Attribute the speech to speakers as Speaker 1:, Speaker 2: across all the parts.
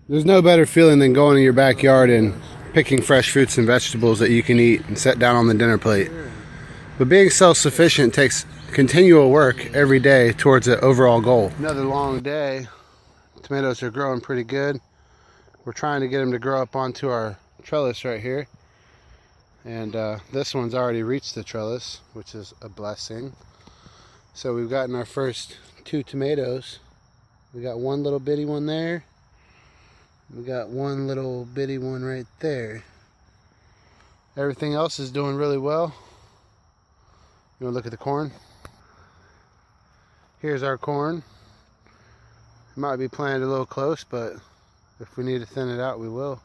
Speaker 1: There's no better feeling than going in your backyard and picking fresh fruits and vegetables that you can eat and set down on the dinner plate. But being self-sufficient takes continual work every day towards an overall goal. Another long day. Tomatoes are growing pretty good. We're trying to get them to grow up onto our trellis right here. And this one's already reached the trellis, which is a blessing. So we've gotten our first 2 tomatoes. We got one little bitty one there. We got one little bitty one right there. Everything else is doing really well. You want to look at the corn? Here's our corn. It might be planted a little close, but if we need to thin it out, we will.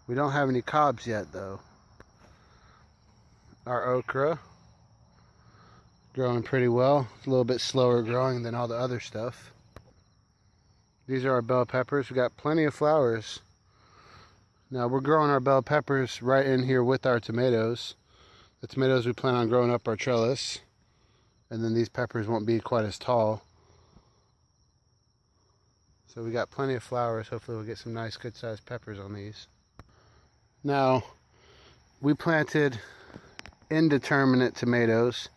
Speaker 1: We don't have any cobs yet, though. Our okra, growing pretty well. It's a little bit slower growing than all the other stuff. These are our bell peppers. We got plenty of flowers. Now we're growing our bell peppers right in here with our tomatoes. The tomatoes we plan on growing up our trellis. And then these peppers won't be quite as tall. So we got plenty of flowers. Hopefully we'll get some nice good sized peppers on these. Now we planted indeterminate tomatoes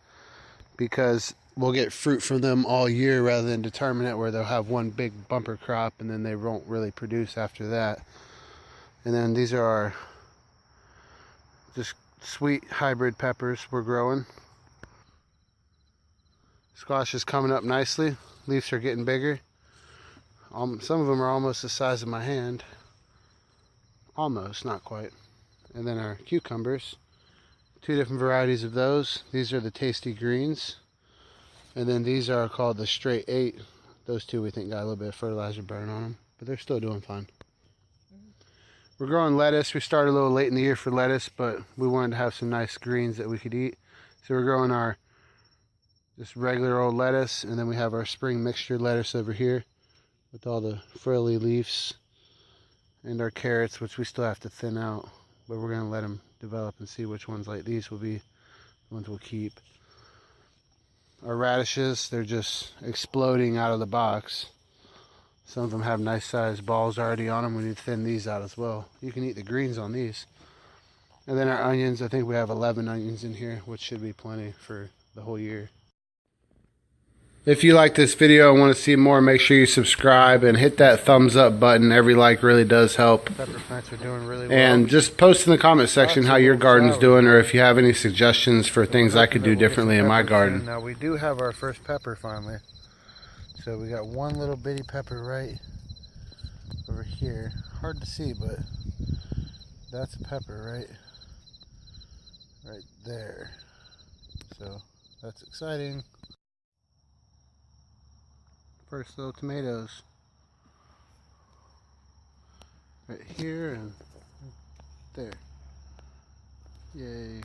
Speaker 1: because we'll get fruit from them all year rather than determinate, where they'll have one big bumper crop and then they won't really produce after that. And then these are our just sweet hybrid peppers we're growing. Squash is coming up nicely. Leaves are getting bigger. Some of them are almost the size of my hand. Almost, not quite. And then our cucumbers. 2 different varieties of those. These are the tasty greens. And then these are called the straight 8. Those 2 we think got a little bit of fertilizer burn on them, but they're still doing fine. We're growing lettuce. We started a little late in the year for lettuce, but we wanted to have some nice greens that we could eat. So we're growing our just regular old lettuce, and then we have our spring mixture lettuce over here with all the frilly leaves, and our carrots, which we still have to thin out, but we're going to let them develop and see which ones like these will be the ones we'll keep. Our radishes, they're just exploding out of the box. Some of them have nice sized balls already on them. We need to thin these out as well. You can eat the greens on these. And then our onions, I think we have 11 onions in here, which should be plenty for the whole year. If you like this video and want to see more, make sure you subscribe and hit that thumbs up button. Every like really does help. Pepper plants are doing really well. And just post in the comment section how your garden's doing, or if you have any suggestions for things I could do differently in my garden. Now we do have our first pepper finally. So we got one little bitty pepper right over here. Hard to see, but that's a pepper right there. So that's exciting. First little tomatoes right here and there. Yay.